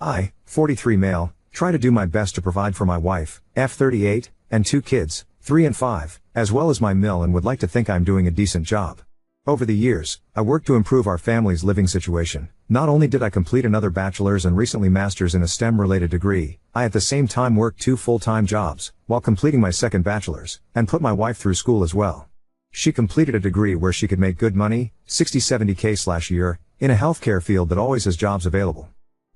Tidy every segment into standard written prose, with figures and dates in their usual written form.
I, 43 male, try to do my best to provide for my wife, F38, and 2 kids, 3 and 5, as well as my mill, and would like to think I'm doing a decent job. Over the years, I worked to improve our family's living situation. Not only did I complete another bachelor's and recently master's in a STEM-related degree, I at the same time worked 2 full-time jobs, while completing my second bachelor's, and put my wife through school as well. She completed a degree where she could make good money, 60-70K/year, in a healthcare field that always has jobs available.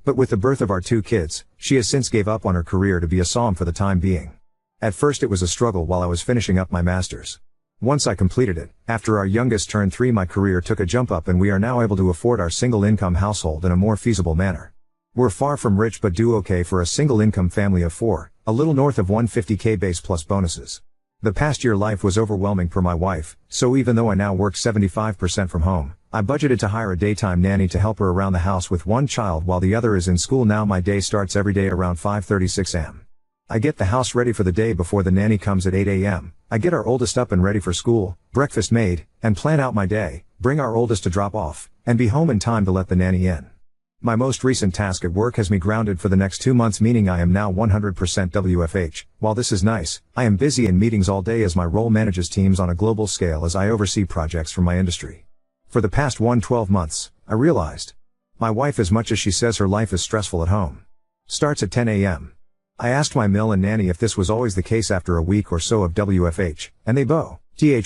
But with the birth of our 2 kids, she has since gave up on her career to be a SOM for the time being. At first it was a struggle while I was finishing up my master's. Once I completed it, after our youngest turned 3, my career took a jump up and we are now able to afford our single-income household in a more feasible manner. We're far from rich but do okay for a single-income family of 4, a little north of 150K base plus bonuses. The past year life was overwhelming for my wife, so even though I now work 75% from home, I budgeted to hire a daytime nanny to help her around the house with 1 child while the other is in school. Now my day starts every day around 5:36 am. I get the house ready for the day before the nanny comes at 8 am. I get our oldest up and ready for school, breakfast made, and plan out my day, bring our oldest to drop off, and be home in time to let the nanny in. My most recent task at work has me grounded for the next 2 months, meaning I am now 100% WFH. While this is nice, I am busy in meetings all day as my role manages teams on a global scale as I oversee projects from my industry. For the past 12 months, I realized my wife, as much as she says her life is stressful at home, starts at 10 am. I asked my mill and nanny if this was always the case after a week or so of WFH, and they both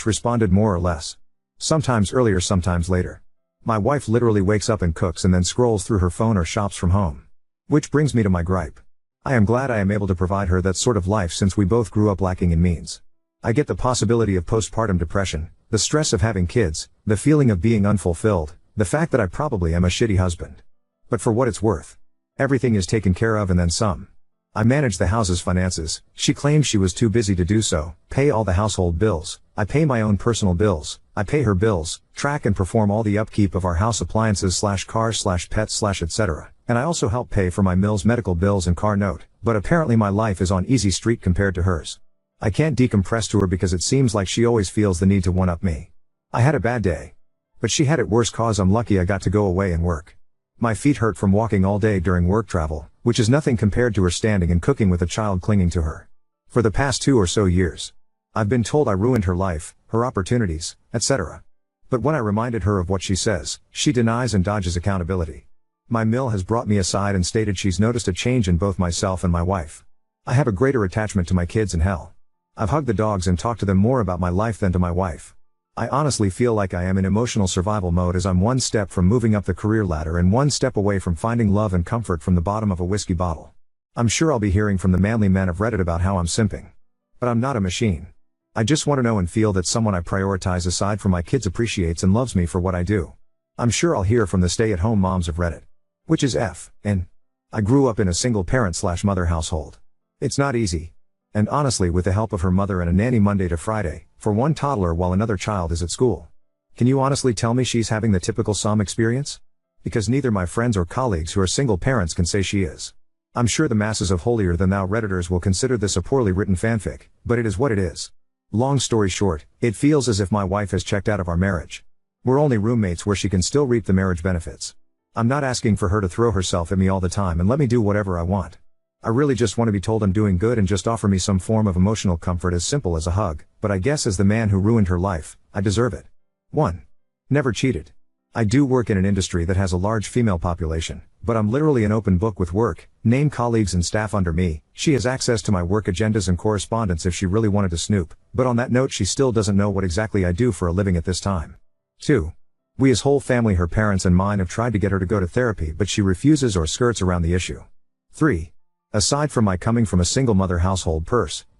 responded more or less. Sometimes earlier, sometimes later. My wife literally wakes up and cooks and then scrolls through her phone or shops from home. Which brings me to my gripe. I am glad I am able to provide her that sort of life since we both grew up lacking in means. I get the possibility of postpartum depression, the stress of having kids, the feeling of being unfulfilled, the fact that I probably am a shitty husband. But for what it's worth, everything is taken care of and then some. I manage the house's finances. She claims she was too busy to do so, pay all the household bills. I pay my own personal bills. I pay her bills, track and perform all the upkeep of our house appliances/cars/pets/ etc. And I also help pay for my mill's medical bills and car note, but apparently my life is on easy street compared to hers. I can't decompress to her because it seems like she always feels the need to one-up me. I had a bad day. But she had it worse cause I'm lucky I got to go away and work. My feet hurt from walking all day during work travel, which is nothing compared to her standing and cooking with a child clinging to her. For the past 2 or so years, I've been told I ruined her life, her opportunities, etc. But when I reminded her of what she says, she denies and dodges accountability. My mill has brought me aside and stated she's noticed a change in both myself and my wife. I have a greater attachment to my kids and hell. I've hugged the dogs and talked to them more about my life than to my wife. I honestly feel like I am in emotional survival mode as I'm 1 step from moving up the career ladder and 1 step away from finding love and comfort from the bottom of a whiskey bottle. I'm sure I'll be hearing from the manly men of Reddit about how I'm simping. But I'm not a machine. I just want to know and feel that someone I prioritize aside from my kids appreciates and loves me for what I do. I'm sure I'll hear from the stay-at-home moms of Reddit. Which is F.N. I grew up in a single parent/mother household. It's not easy. And honestly, with the help of her mother and a nanny Monday to Friday, for 1 toddler while another child is at school. Can you honestly tell me she's having the typical SOM experience? Because neither my friends or colleagues who are single parents can say she is. I'm sure the masses of holier-than-thou Redditors will consider this a poorly written fanfic, but it is what it is. Long story short, it feels as if my wife has checked out of our marriage. We're only roommates where she can still reap the marriage benefits. I'm not asking for her to throw herself at me all the time and let me do whatever I want. I really just want to be told I'm doing good and just offer me some form of emotional comfort as simple as a hug, but I guess as the man who ruined her life, I deserve it. 1. Never cheated. I do work in an industry that has a large female population, but I'm literally an open book with work, name colleagues and staff under me. She has access to my work agendas and correspondence if she really wanted to snoop, but on that note she still doesn't know what exactly I do for a living at this time. 2. We as whole family, her parents and mine, have tried to get her to go to therapy but she refuses or skirts around the issue. 3. Aside from my coming from a single mother household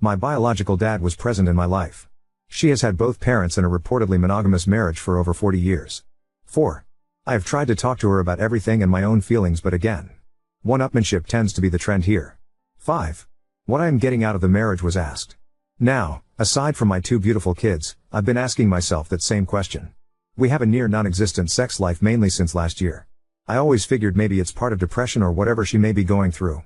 my biological dad was present in my life. She has had both parents in a reportedly monogamous marriage for over 40 years. 4. I have tried to talk to her about everything and my own feelings, but again, one-upmanship tends to be the trend here. 5. What I am getting out of the marriage was asked. Now, aside from my 2 beautiful kids, I've been asking myself that same question. We have a near non-existent sex life mainly since last year. I always figured maybe it's part of depression or whatever she may be going through.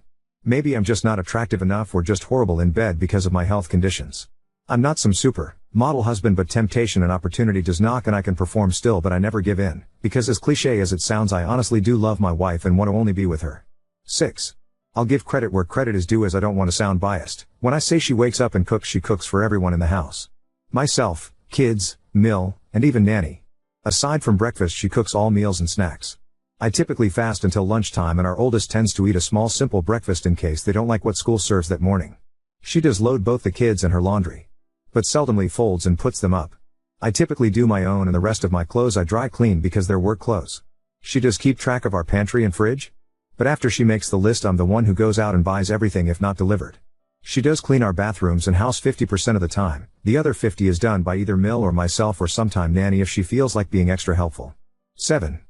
Maybe I'm just not attractive enough or just horrible in bed because of my health conditions. I'm not some super model husband, but temptation and opportunity does knock and I can perform still, but I never give in, because as cliche as it sounds, I honestly do love my wife and want to only be with her. 6. I'll give credit where credit is due, as I don't want to sound biased. When I say she wakes up and cooks, she cooks for everyone in the house. Myself, kids, Mill, and even Nanny. Aside from breakfast, she cooks all meals and snacks. I typically fast until lunchtime, and our oldest tends to eat a small simple breakfast in case they don't like what school serves that morning. She does load both the kids and her laundry, but seldomly folds and puts them up. I typically do my own, and the rest of my clothes I dry clean because they're work clothes. She does keep track of our pantry and fridge, but after she makes the list, I'm the one who goes out and buys everything if not delivered. She does clean our bathrooms and house 50% of the time. The other 50 is done by either Mill or myself, or sometime Nanny if she feels like being extra helpful. 7.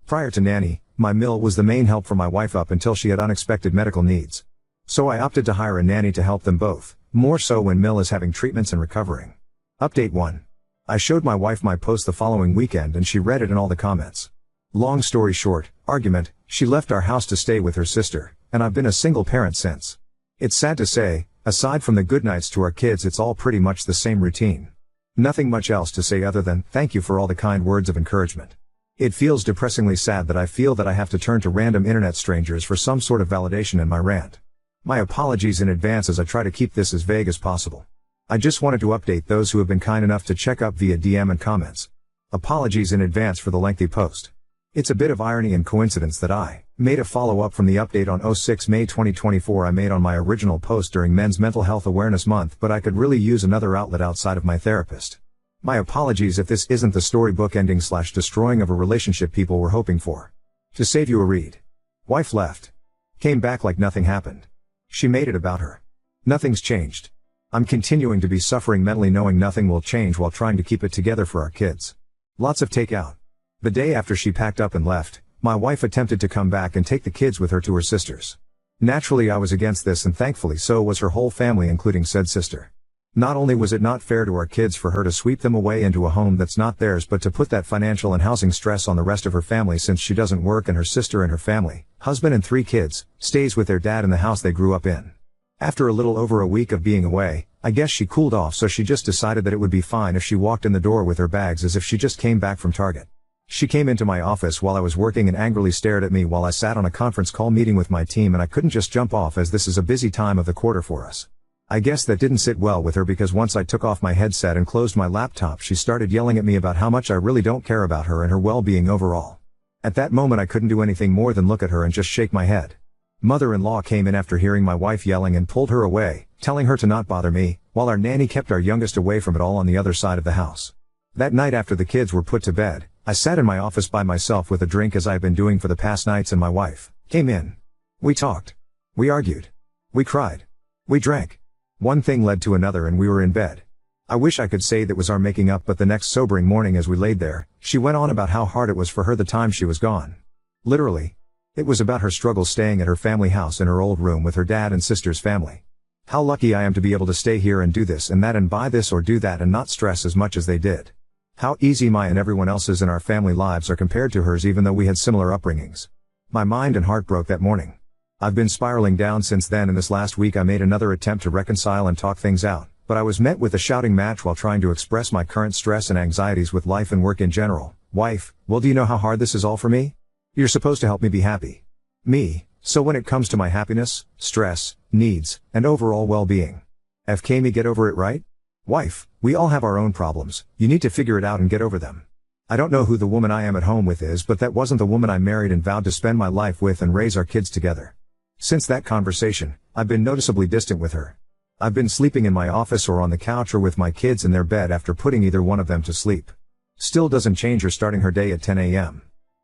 Prior to Nanny, my Mill was the main help for my wife up until she had unexpected medical needs. So I opted to hire a nanny to help them both, more so when Mill is having treatments and recovering. Update 1. I showed my wife my post the following weekend and she read it and all the comments. Long story short, argument, she left our house to stay with her sister, and I've been a single parent since. It's sad to say, aside from the good nights to our kids, it's all pretty much the same routine. Nothing much else to say other than, thank you for all the kind words of encouragement. It feels depressingly sad that I feel that I have to turn to random internet strangers for some sort of validation in my rant. My apologies in advance as I try to keep this as vague as possible. I just wanted to update those who have been kind enough to check up via DM and comments. Apologies in advance for the lengthy post. It's a bit of irony and coincidence that I made a follow-up from the update on 06 May 2024 I made on my original post during Men's Mental Health Awareness Month, but I could really use another outlet outside of my therapist. My apologies if this isn't the storybook ending / destroying of a relationship people were hoping for. To save you a read. Wife left. Came back like nothing happened. She made it about her. Nothing's changed. I'm continuing to be suffering mentally, knowing nothing will change while trying to keep it together for our kids. Lots of takeout. The day after she packed up and left, my wife attempted to come back and take the kids with her to her sister's. Naturally I was against this, and thankfully so was her whole family, including said sister. Not only was it not fair to our kids for her to sweep them away into a home that's not theirs, but to put that financial and housing stress on the rest of her family, since she doesn't work and her sister and her family, husband and 3 kids, stays with their dad in the house they grew up in. After a little over a week of being away, I guess she cooled off, so she just decided that it would be fine if she walked in the door with her bags as if she just came back from Target. She came into my office while I was working and angrily stared at me while I sat on a conference call meeting with my team, and I couldn't just jump off as this is a busy time of the quarter for us. I guess that didn't sit well with her, because once I took off my headset and closed my laptop, she started yelling at me about how much I really don't care about her and her well-being overall. At that moment I couldn't do anything more than look at her and just shake my head. Mother-in-law came in after hearing my wife yelling and pulled her away, telling her to not bother me, while our nanny kept our youngest away from it all on the other side of the house. That night after the kids were put to bed, I sat in my office by myself with a drink, as I've been doing for the past nights, and my wife came in. We talked. We argued. We cried. We drank. One thing led to another and we were in bed. I wish I could say that was our making up, but the next sobering morning as we laid there, she went on about how hard it was for her the time she was gone. Literally. It was about her struggles staying at her family house in her old room with her dad and sister's family. How lucky I am to be able to stay here and do this and that and buy this or do that and not stress as much as they did. How easy my and everyone else's in our family lives are compared to hers, even though we had similar upbringings. My mind and heart broke that morning. I've been spiraling down since then, and this last week I made another attempt to reconcile and talk things out, but I was met with a shouting match while trying to express my current stress and anxieties with life and work in general. Wife, well, do you know how hard this is all for me? You're supposed to help me be happy. Me, so when it comes to my happiness, stress, needs, and overall well-being. FK me get over it, right? Wife, we all have our own problems, you need to figure it out and get over them. I don't know who the woman I am at home with is, but that wasn't the woman I married and vowed to spend my life with and raise our kids together. Since that conversation, I've been noticeably distant with her. I've been sleeping in my office or on the couch or with my kids in their bed after putting either one of them to sleep. Still doesn't change her starting her day at 10 a.m.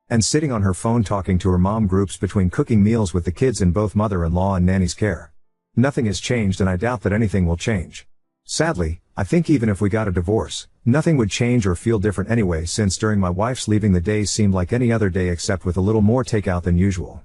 and sitting on her phone talking to her mom groups between cooking meals with the kids in both mother-in-law and nanny's care. Nothing has changed, and I doubt that anything will change. Sadly, I think even if we got a divorce, nothing would change or feel different anyway, since during my wife's leaving the days seemed like any other day except with a little more takeout than usual.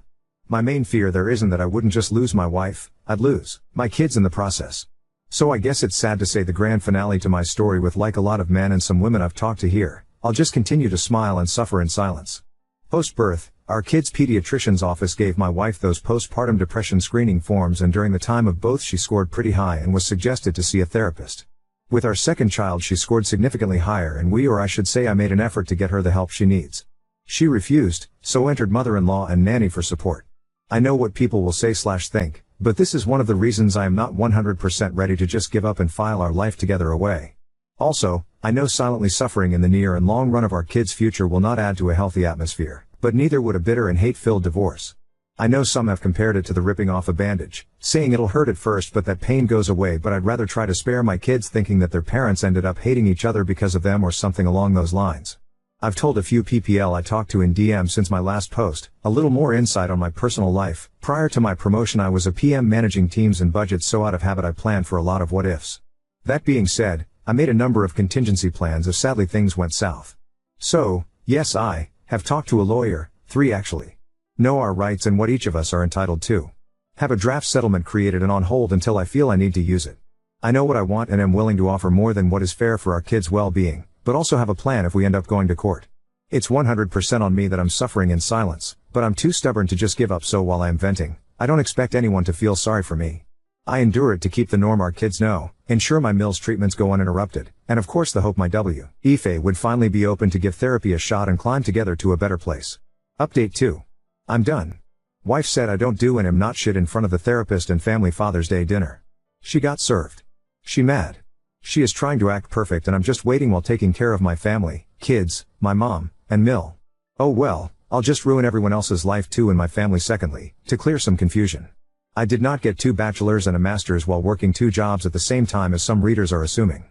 My main fear there isn't that I wouldn't just lose my wife, I'd lose my kids in the process. So I guess it's sad to say the grand finale to my story with, like a lot of men and some women I've talked to here, I'll just continue to smile and suffer in silence. Post-birth, our kids' pediatrician's office gave my wife those postpartum depression screening forms, and during the time of both she scored pretty high and was suggested to see a therapist. With our second child she scored significantly higher, and I should say I made an effort to get her the help she needs. She refused, so entered mother-in-law and nanny for support. I know what people will say/think, but this is one of the reasons I am not 100% ready to just give up and file our life together away. Also, I know silently suffering in the near and long run of our kids' future will not add to a healthy atmosphere, but neither would a bitter and hate-filled divorce. I know some have compared it to the ripping off a bandage, saying it'll hurt at first but that pain goes away, but I'd rather try to spare my kids thinking that their parents ended up hating each other because of them or something along those lines. I've told a few PPL I talked to in DM since my last post, a little more insight on my personal life. Prior to my promotion I was a PM managing teams and budgets, so out of habit I planned for a lot of what ifs. That being said, I made a number of contingency plans if sadly things went south. So, yes, I have talked to a lawyer, 3 actually. Know our rights and what each of us are entitled to. Have a draft settlement created and on hold until I feel I need to use it. I know what I want and am willing to offer more than what is fair for our kids' well-being, but also have a plan if we end up going to court. It's 100% on me that I'm suffering in silence, but I'm too stubborn to just give up, so while I am venting, I don't expect anyone to feel sorry for me. I endure it to keep the norm our kids know, ensure my Mills treatments go uninterrupted, and of course the hope my Ife would finally be open to give therapy a shot and climb together to a better place. Update 2. I'm done. Wife said I don't do and am not shit in front of the therapist and family Father's Day dinner. She got served. She mad. She is trying to act perfect and I'm just waiting while taking care of my family, kids, my mom, and Mill. Oh well, I'll just ruin everyone else's life too and my family. Secondly, to clear some confusion. I did not get 2 bachelors and a master's while working 2 jobs at the same time as some readers are assuming.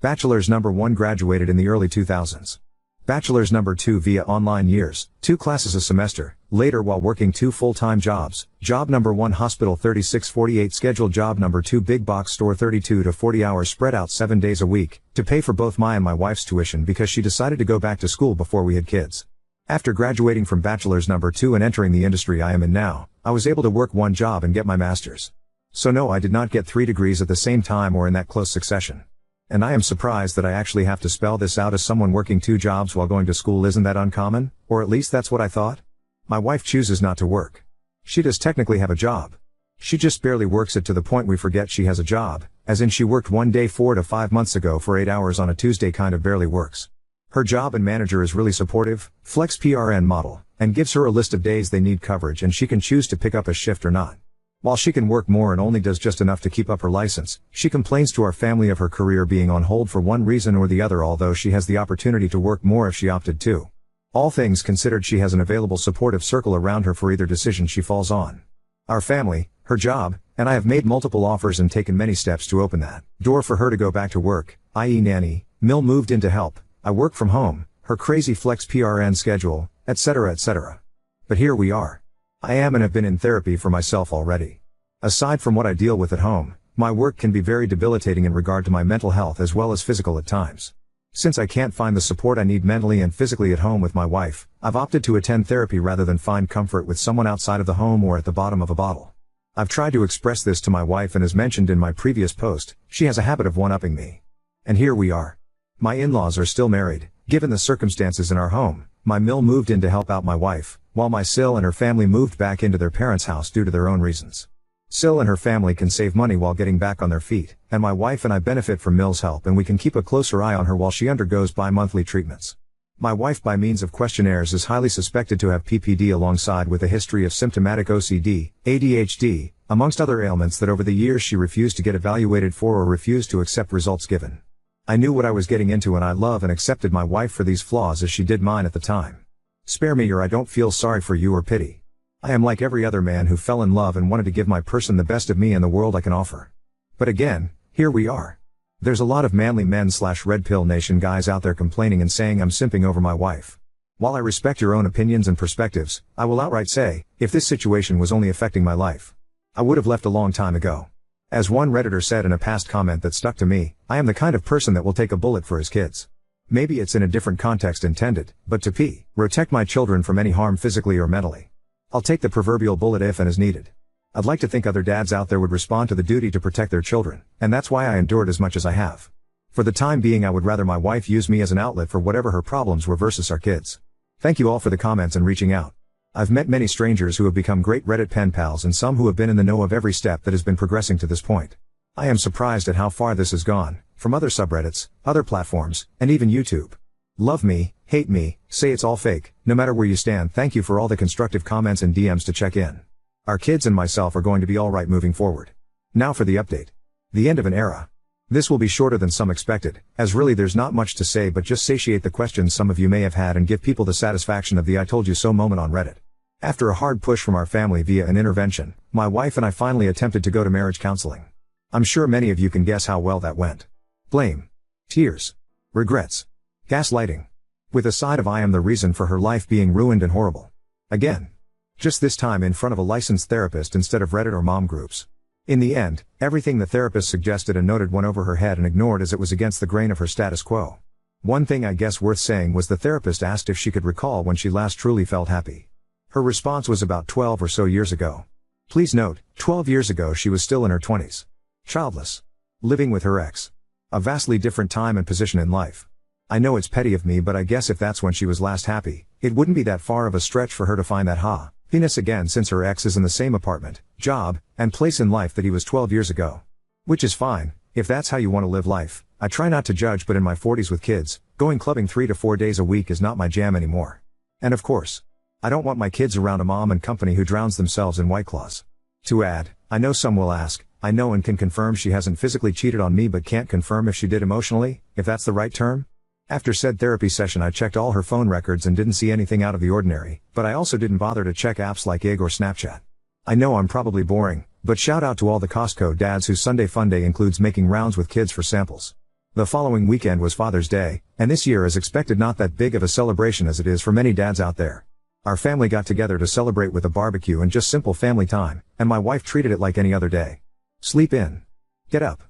Bachelor's number 1 graduated in the early 2000s. Bachelor's number 2 via online years, 2 classes a semester, later while working 2 full-time jobs. Job number 1 hospital 36-48 schedule, job number 2 big box store 32 to 40 hours spread out 7 days a week, to pay for both my and my wife's tuition because she decided to go back to school before we had kids. After graduating from bachelor's number 2 and entering the industry I am in now, I was able to work 1 job and get my master's. So no, I did not get 3 degrees at the same time or in that close succession. And I am surprised that I actually have to spell this out as someone working 2 jobs while going to school. Isn't that uncommon? Or at least that's what I thought. My wife chooses not to work. She does technically have a job. She just barely works it to the point we forget she has a job, as in she worked 1 day 4 to 5 months ago for 8 hours on a Tuesday. Kind of barely works. Her job and manager is really supportive, flex PRN model, and gives her a list of days they need coverage and she can choose to pick up a shift or not. While she can work more and only does just enough to keep up her license, she complains to our family of her career being on hold for one reason or the other, although she has the opportunity to work more if she opted to. All things considered, she has an available supportive circle around her for either decision she falls on. Our family, her job, and I have made multiple offers and taken many steps to open that door for her to go back to work, i.e. nanny, Mill moved in to help, I work from home, her crazy flex PRN schedule, etc. etc. But here we are. I am and have been in therapy for myself already. Aside from what I deal with at home, my work can be very debilitating in regard to my mental health as well as physical at times. Since I can't find the support I need mentally and physically at home with my wife, I've opted to attend therapy rather than find comfort with someone outside of the home or at the bottom of a bottle. I've tried to express this to my wife, and as mentioned in my previous post, she has a habit of one-upping me. And here we are. My in-laws are still married. Given the circumstances in our home, my Mill moved in to help out my wife, while my Sil and her family moved back into their parents' house due to their own reasons. Sil and her family can save money while getting back on their feet, and my wife and I benefit from Mill's help, and we can keep a closer eye on her while she undergoes bi-monthly treatments. My wife, by means of questionnaires, is highly suspected to have PPD alongside with a history of symptomatic OCD, ADHD, amongst other ailments that over the years she refused to get evaluated for or refused to accept results given. I knew what I was getting into, and I love and accepted my wife for these flaws as she did mine at the time. Spare me, or I don't feel sorry for you or pity. I am like every other man who fell in love and wanted to give my person the best of me and the world I can offer. But again, here we are. There's a lot of manly men/red pill nation guys out there complaining and saying I'm simping over my wife. While I respect your own opinions and perspectives, I will outright say, if this situation was only affecting my life, I would have left a long time ago. As one Redditor said in a past comment that stuck to me, I am the kind of person that will take a bullet for his kids. Maybe it's in a different context intended, but to protect my children from any harm physically or mentally. I'll take the proverbial bullet if and as needed. I'd like to think other dads out there would respond to the duty to protect their children, and that's why I endured as much as I have. For the time being, I would rather my wife use me as an outlet for whatever her problems were versus our kids. Thank you all for the comments and reaching out. I've met many strangers who have become great Reddit pen pals, and some who have been in the know of every step that has been progressing to this point. I am surprised at how far this has gone, from other subreddits, other platforms, and even YouTube. Love me, hate me, say it's all fake, no matter where you stand. Thank you for all the constructive comments and DMs to check in. Our kids and myself are going to be alright moving forward. Now for the update. The end of an era. This will be shorter than some expected, as really there's not much to say but just satiate the questions some of you may have had and give people the satisfaction of the I told you so moment on Reddit. After a hard push from our family via an intervention, my wife and I finally attempted to go to marriage counseling. I'm sure many of you can guess how well that went. Blame. Tears. Regrets. Gaslighting. With a side of I am the reason for her life being ruined and horrible. Again. Just this time in front of a licensed therapist instead of Reddit or mom groups. In the end, everything the therapist suggested and noted went over her head and ignored as it was against the grain of her status quo. One thing I guess worth saying was the therapist asked if she could recall when she last truly felt happy. Her response was about 12 or so years ago. Please note, 12 years ago she was still in her 20s. Childless. Living with her ex. A vastly different time and position in life. I know it's petty of me but I guess if that's when she was last happy, it wouldn't be that far of a stretch for her to find that happiness again since her ex is in the same apartment, job, and place in life that he was 12 years ago. Which is fine, if that's how you want to live life. I try not to judge but in my 40s with kids, going clubbing 3 to 4 days a week is not my jam anymore. And of course, I don't want my kids around a mom and company who drowns themselves in White Claws. To add, I know some will ask, I know and can confirm she hasn't physically cheated on me but can't confirm if she did emotionally, if that's the right term? After said therapy session I checked all her phone records and didn't see anything out of the ordinary, but I also didn't bother to check apps like IG or Snapchat. I know I'm probably boring, but shout out to all the Costco dads whose Sunday Funday includes making rounds with kids for samples. The following weekend was Father's Day, and this year is expected not that big of a celebration as it is for many dads out there. Our family got together to celebrate with a barbecue and just simple family time, and my wife treated it like any other day. Sleep in. Get up.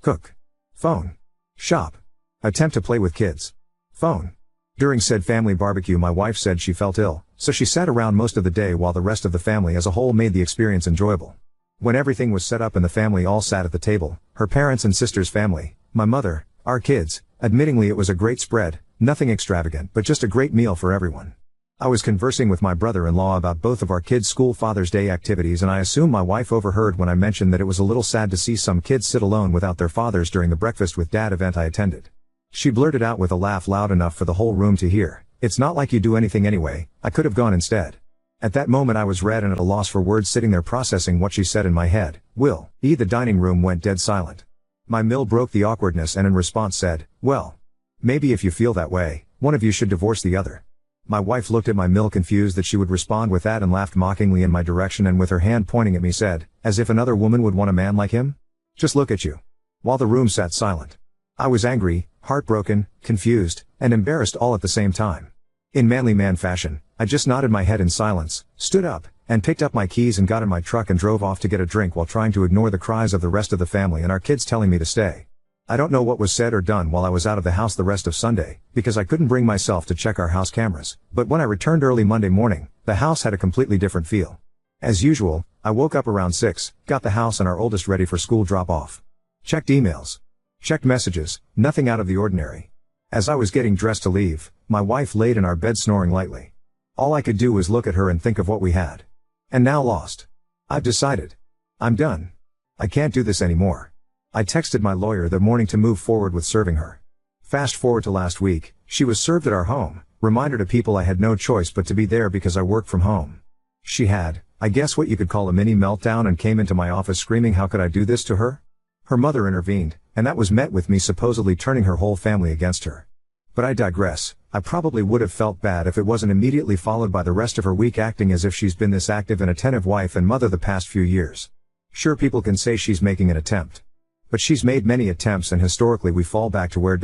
Cook. Phone. Shop. Attempt to play with kids. Phone. During said family barbecue my wife said she felt ill, so she sat around most of the day while the rest of the family as a whole made the experience enjoyable. When everything was set up and the family all sat at the table, her parents and sister's family, my mother, our kids, admittingly it was a great spread, nothing extravagant but just a great meal for everyone. I was conversing with my brother-in-law about both of our kids' school Father's Day activities and I assume my wife overheard when I mentioned that it was a little sad to see some kids sit alone without their fathers during the breakfast with dad event I attended. She blurted out with a laugh loud enough for the whole room to hear, "It's not like you do anything anyway, I could have gone instead." At that moment I was red and at a loss for words sitting there processing what she said in my head. The dining room went dead silent. My mill broke the awkwardness and in response said, "Well, maybe if you feel that way, one of you should divorce the other." My wife looked at my mill confused that she would respond with that and laughed mockingly in my direction and with her hand pointing at me said, "As if another woman would want a man like him? Just look at you." While the room sat silent. I was angry, heartbroken, confused, and embarrassed all at the same time. In manly man fashion, I just nodded my head in silence, stood up, and picked up my keys and got in my truck and drove off to get a drink while trying to ignore the cries of the rest of the family and our kids telling me to stay. I don't know what was said or done while I was out of the house the rest of Sunday, because I couldn't bring myself to check our house cameras, but when I returned early Monday morning, the house had a completely different feel. As usual, I woke up around 6, got the house and our oldest ready for school drop-off. Checked emails. Checked messages, nothing out of the ordinary. As I was getting dressed to leave, my wife laid in our bed snoring lightly. All I could do was look at her and think of what we had. And now lost. I've decided. I'm done. I can't do this anymore. I texted my lawyer that morning to move forward with serving her. Fast forward to last week, she was served at our home, reminder to people I had no choice but to be there because I work from home. She had, I guess what you could call a mini meltdown and came into my office screaming how could I do this to her? Her mother intervened, and that was met with me supposedly turning her whole family against her. But I digress, I probably would have felt bad if it wasn't immediately followed by the rest of her week acting as if she's been this active and attentive wife and mother the past few years. Sure, people can say she's making an attempt. But she's made many attempts and historically we fall back to where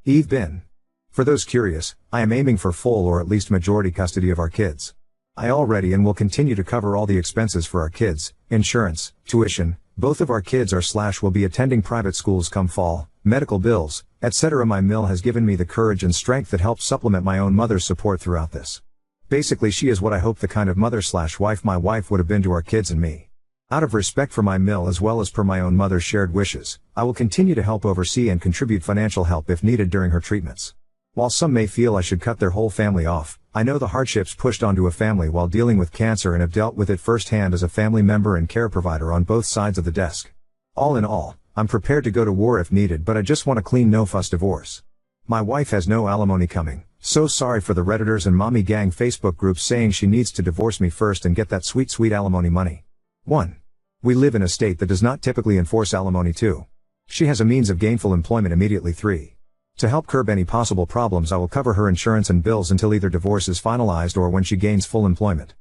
we've been. For those curious, I am aiming for full or at least majority custody of our kids. I already and will continue to cover all the expenses for our kids, insurance, tuition, both of our kids will be attending private schools come fall, medical bills, etc. My mill has given me the courage and strength that helps supplement my own mother's support throughout this. Basically she is what I hope the kind of mother/wife my wife would have been to our kids and me. Out of respect for my mill as well as per my own mother's shared wishes, I will continue to help oversee and contribute financial help if needed during her treatments. While some may feel I should cut their whole family off, I know the hardships pushed onto a family while dealing with cancer and have dealt with it firsthand as a family member and care provider on both sides of the desk. All in all, I'm prepared to go to war if needed but I just want a clean no-fuss divorce. My wife has no alimony coming, so sorry for the Redditors and mommy gang Facebook groups saying she needs to divorce me first and get that sweet alimony money. 1. We live in a state that does not typically enforce alimony. 2. She has a means of gainful employment immediately. 3. To help curb any possible problems, I will cover her insurance and bills until either divorce is finalized or when she gains full employment.